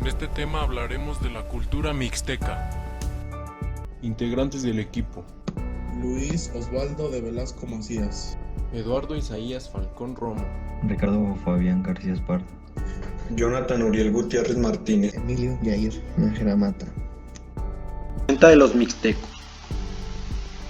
En este tema hablaremos de la cultura mixteca. Integrantes del equipo: Luis Osvaldo de Velasco Macías, Eduardo Isaías Falcón Romo, Ricardo Fabián García Esparza, Jonathan Uriel Gutiérrez Martínez, Emilio Yair Nájera Mata. Vestimenta de los mixtecos.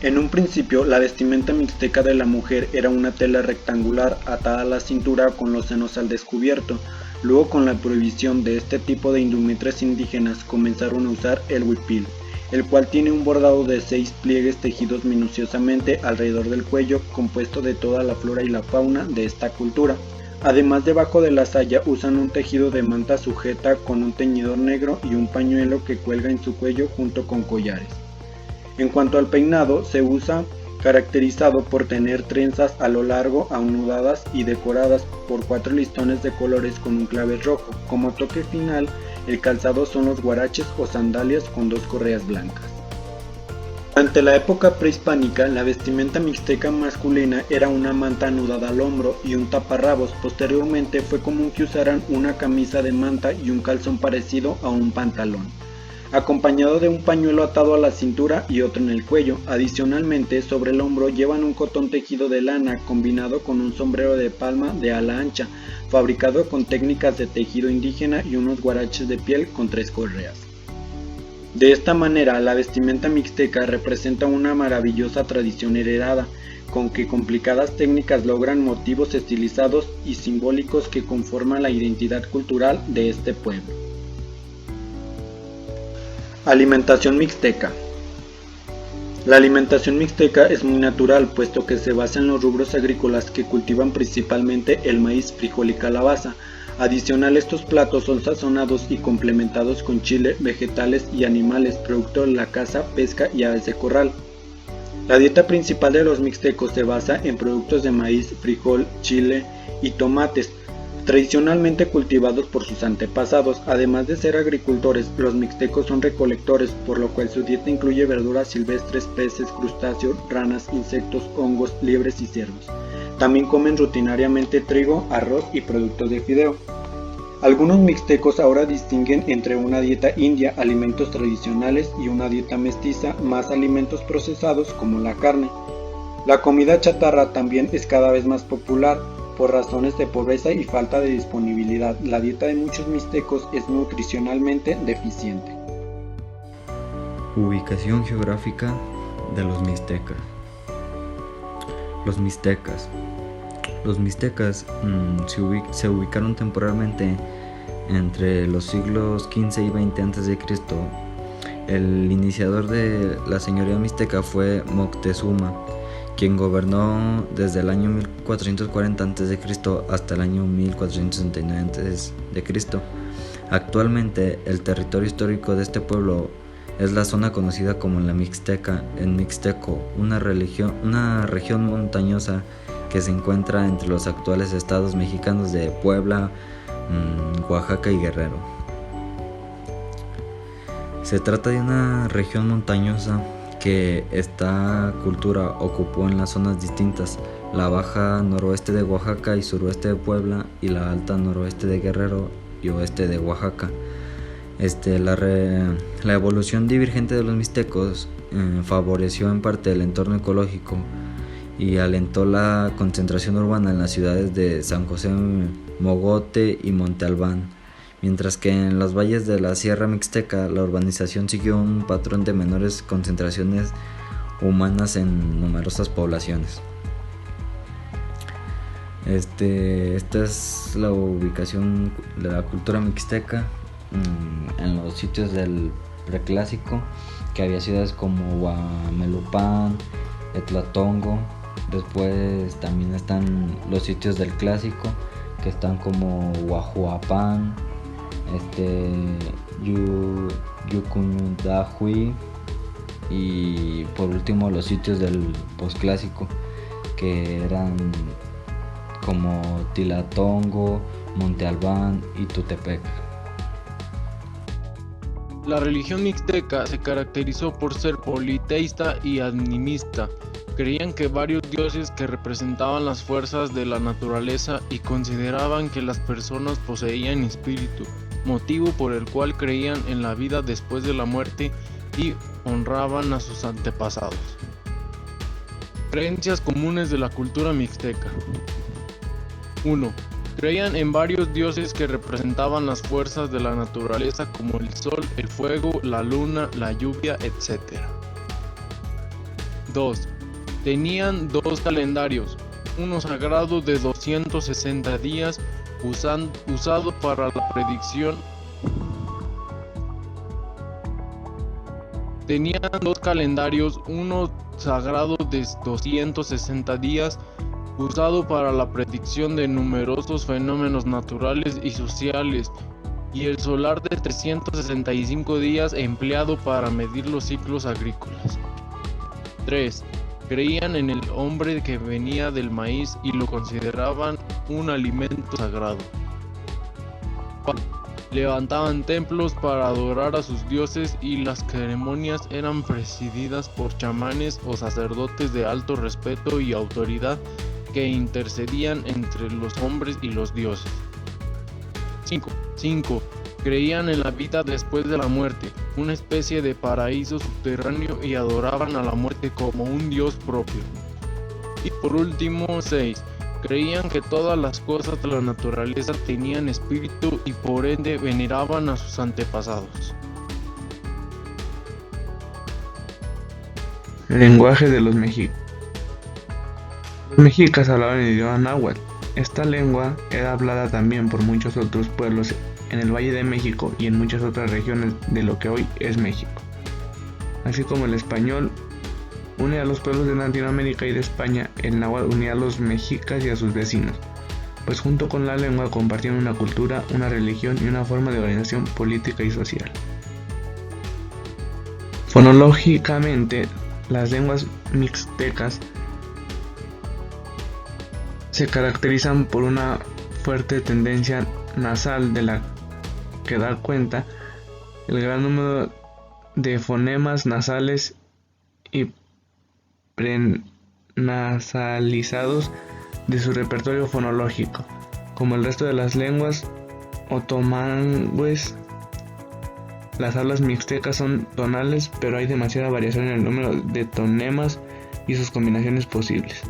En un principio, la vestimenta mixteca de la mujer era una tela rectangular atada a la cintura con los senos al descubierto. Luego, con la prohibición de este tipo de indumentrias indígenas, comenzaron a usar el huipil, el cual tiene un bordado de 6 pliegues tejidos minuciosamente alrededor del cuello, compuesto de toda la flora y la fauna de esta cultura. Además, debajo de la saya usan un tejido de manta sujeta con un teñidor negro y un pañuelo que cuelga en su cuello junto con collares. En cuanto al peinado, se usa caracterizado por tener trenzas a lo largo anudadas y decoradas por 4 listones de colores con un clavel rojo. Como toque final, el calzado son los guaraches o sandalias con 2 correas blancas. Durante la época prehispánica, la vestimenta mixteca masculina era una manta anudada al hombro y un taparrabos. Posteriormente fue común que usaran una camisa de manta y un calzón parecido a un pantalón, acompañado de un pañuelo atado a la cintura y otro en el cuello. Adicionalmente, sobre el hombro llevan un cotón tejido de lana combinado con un sombrero de palma de ala ancha, fabricado con técnicas de tejido indígena, y unos guaraches de piel con 3 correas. De esta manera, la vestimenta mixteca representa una maravillosa tradición heredada, con que complicadas técnicas logran motivos estilizados y simbólicos que conforman la identidad cultural de este pueblo. Alimentación mixteca. La alimentación mixteca es muy natural, puesto que se basa en los rubros agrícolas que cultivan principalmente el maíz, frijol y calabaza. Adicional, estos platos son sazonados y complementados con chile, vegetales y animales, producto de la caza, pesca y aves de corral. La dieta principal de los mixtecos se basa en productos de maíz, frijol, chile y tomates, tradicionalmente cultivados por sus antepasados. Además de ser agricultores, los mixtecos son recolectores, por lo cual su dieta incluye verduras silvestres, peces, crustáceos, ranas, insectos, hongos, liebres y ciervos. También comen rutinariamente trigo, arroz y productos de fideo. Algunos mixtecos ahora distinguen entre una dieta india, alimentos tradicionales, y una dieta mestiza, más alimentos procesados como la carne. La comida chatarra también es cada vez más popular, por razones de pobreza y falta de disponibilidad. La dieta de muchos mixtecos es nutricionalmente deficiente. Ubicación geográfica de los mixtecas. Los mixtecas se ubicaron temporalmente entre los siglos XV y XX a.C. El iniciador de la señoría mixteca fue Moctezuma, quien gobernó desde el año 1440 a.C. hasta el año 1469 a.C. Actualmente, el territorio histórico de este pueblo es la zona conocida como la Mixteca, en mixteco, una región montañosa que se encuentra entre los actuales estados mexicanos de Puebla, Oaxaca y Guerrero. Se trata de una región montañosa que esta cultura ocupó en las zonas distintas: la baja noroeste de Oaxaca y suroeste de Puebla, y la alta noroeste de Guerrero y oeste de Oaxaca. La evolución divergente de los mixtecos favoreció en parte el entorno ecológico y alentó la concentración urbana en las ciudades de San José Mogote y Monte Albán, mientras que en los valles de la Sierra Mixteca la urbanización siguió un patrón de menores concentraciones humanas en numerosas poblaciones. Esta es la ubicación de la cultura mixteca en los sitios del preclásico, que había ciudades como Huamelupán, Etlatongo. Después también están los sitios del clásico, que están como Huajuapan, Yucuñudahui, y por último los sitios del posclásico, que eran como Tilatongo, Monte Albán y Tutepec. La religión mixteca se caracterizó por ser politeísta y animista. Creían que varios dioses que representaban las fuerzas de la naturaleza y consideraban que las personas poseían espíritu, motivo por el cual creían en la vida después de la muerte y honraban a sus antepasados. Creencias comunes de la cultura mixteca. 1. Creían en varios dioses que representaban las fuerzas de la naturaleza como el sol, el fuego, la luna, la lluvia, etc. 2. Tenían dos calendarios, uno sagrado de 260 días usado para la predicción. Tenían dos calendarios, uno sagrado de 260 días usado para la predicción de numerosos fenómenos naturales y sociales, y el solar de 365 días empleado para medir los ciclos agrícolas. 3. Creían en el hombre que venía del maíz y lo consideraban un alimento sagrado. 4. Levantaban templos para adorar a sus dioses y las ceremonias eran presididas por chamanes o sacerdotes de alto respeto y autoridad que intercedían entre los hombres y los dioses. 5. Creían en la vida después de la muerte, una especie de paraíso subterráneo, y adoraban a la muerte como un dios propio. Y por último, 6. Creían que todas las cosas de la naturaleza tenían espíritu y por ende veneraban a sus antepasados. Lenguaje de los mexicas. Los mexicas hablaban el idioma náhuatl. Esta lengua era hablada también por muchos otros pueblos en el Valle de México y en muchas otras regiones de lo que hoy es México. Así como el español une a los pueblos de Latinoamérica y de España, el náhuatl unía a los mexicas y a sus vecinos, pues junto con la lengua compartían una cultura, una religión y una forma de organización política y social. Fonológicamente, las lenguas mixtecas se caracterizan por una fuerte tendencia nasal de la que da cuenta el gran número de fonemas nasales y prenasalizados de su repertorio fonológico. Como el resto de las lenguas otomangües, las hablas mixtecas son tonales, pero hay demasiada variación en el número de tonemas y sus combinaciones posibles.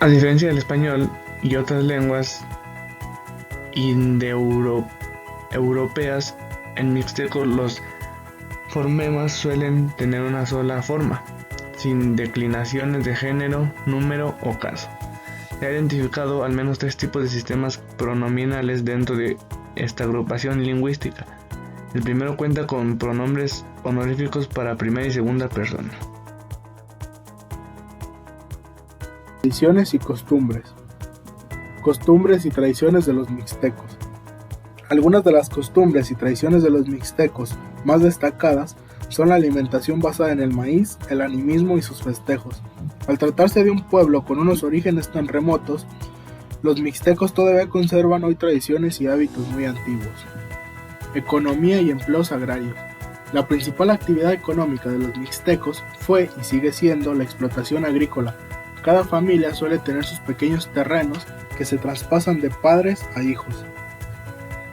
A diferencia del español y otras lenguas indoeuropeas, en mixteco los fonemas suelen tener una sola forma, sin declinaciones de género, número o caso. Se ha identificado al menos 3 tipos de sistemas pronominales dentro de esta agrupación lingüística. El primero cuenta con pronombres honoríficos para primera y segunda persona. Tradiciones y costumbres. Costumbres y tradiciones de los mixtecos. Algunas de las costumbres y tradiciones de los mixtecos más destacadas son la alimentación basada en el maíz, el animismo y sus festejos. Al tratarse de un pueblo con unos orígenes tan remotos, los mixtecos todavía conservan hoy tradiciones y hábitos muy antiguos. Economía y empleos agrarios. La principal actividad económica de los mixtecos fue y sigue siendo la explotación agrícola. Cada familia suele tener sus pequeños terrenos que se traspasan de padres a hijos.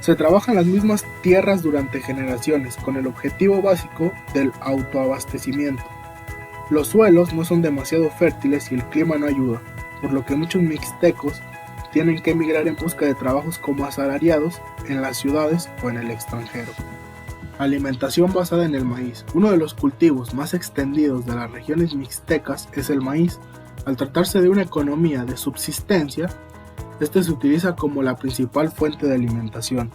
Se trabajan las mismas tierras durante generaciones con el objetivo básico del autoabastecimiento. Los suelos no son demasiado fértiles y el clima no ayuda, por lo que muchos mixtecos tienen que emigrar en busca de trabajos como asalariados en las ciudades o en el extranjero. Alimentación basada en el maíz. Uno de los cultivos más extendidos de las regiones mixtecas es el maíz. Al tratarse de una economía de subsistencia, este se utiliza como la principal fuente de alimentación.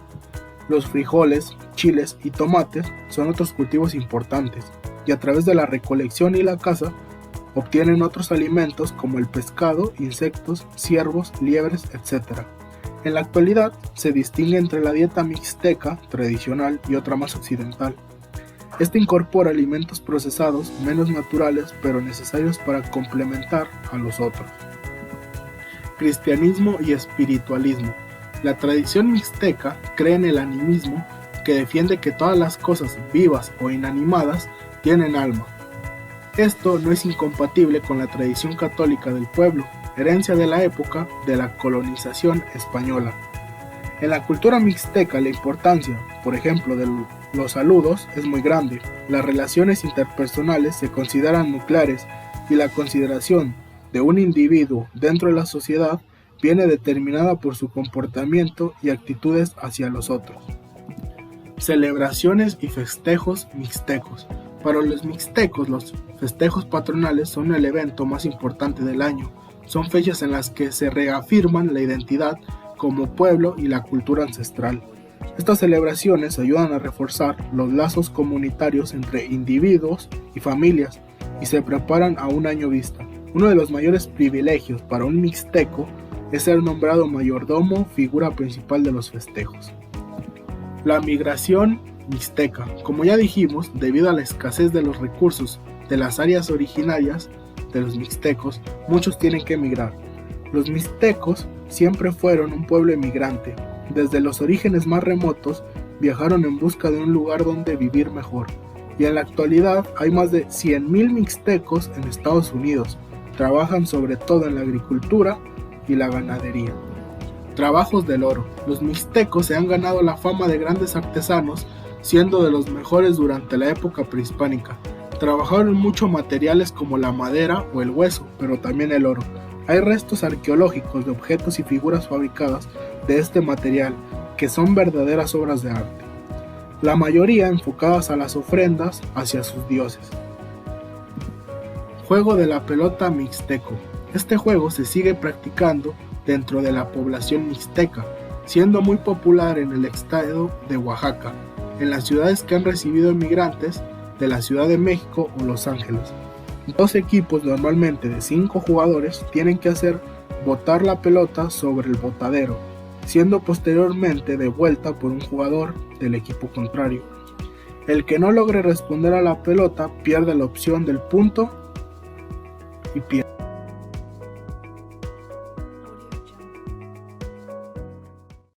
Los frijoles, chiles y tomates son otros cultivos importantes, y a través de la recolección y la caza, obtienen otros alimentos como el pescado, insectos, ciervos, liebres, etc. En la actualidad, se distingue entre la dieta mixteca tradicional y otra más occidental. Este incorpora alimentos procesados menos naturales pero necesarios para complementar a los otros. Cristianismo y espiritualismo. La tradición mixteca cree en el animismo, que defiende que todas las cosas vivas o inanimadas tienen alma. Esto no es incompatible con la tradición católica del pueblo, herencia de la época de la colonización española. En la cultura mixteca la importancia, por ejemplo, de los saludos es muy grande. Las relaciones interpersonales se consideran nucleares y la consideración de un individuo dentro de la sociedad viene determinada por su comportamiento y actitudes hacia los otros. Celebraciones y festejos mixtecos. Para los mixtecos, los festejos patronales son el evento más importante del año. Son fechas en las que se reafirman la identidad como pueblo y la cultura ancestral. Estas celebraciones ayudan a reforzar los lazos comunitarios entre individuos y familias y se preparan a un año vista. Uno de los mayores privilegios para un mixteco es ser nombrado mayordomo, figura principal de los festejos. La migración mixteca. Como ya dijimos, debido a la escasez de los recursos de las áreas originarias de los mixtecos, muchos tienen que emigrar. Los mixtecos siempre fueron un pueblo emigrante. Desde los orígenes más remotos viajaron en busca de un lugar donde vivir mejor. Y en la actualidad hay más de 100,000 mixtecos en Estados Unidos. Trabajan sobre todo en la agricultura y la ganadería. Trabajos del oro. Los mixtecos se han ganado la fama de grandes artesanos, siendo de los mejores durante la época prehispánica. Trabajaron en muchos materiales como la madera o el hueso, pero también el oro. Hay restos arqueológicos de objetos y figuras fabricadas de este material que son verdaderas obras de arte, la mayoría enfocadas a las ofrendas hacia sus dioses. Juego de la pelota mixteco. Este juego se sigue practicando dentro de la población mixteca, siendo muy popular en el estado de Oaxaca, en las ciudades que han recibido inmigrantes de la Ciudad de México o Los Ángeles. Dos equipos normalmente de 5 jugadores tienen que hacer botar la pelota sobre el botadero, siendo posteriormente devuelta por un jugador del equipo contrario. El que no logre responder a la pelota pierde la opción del punto y pierde.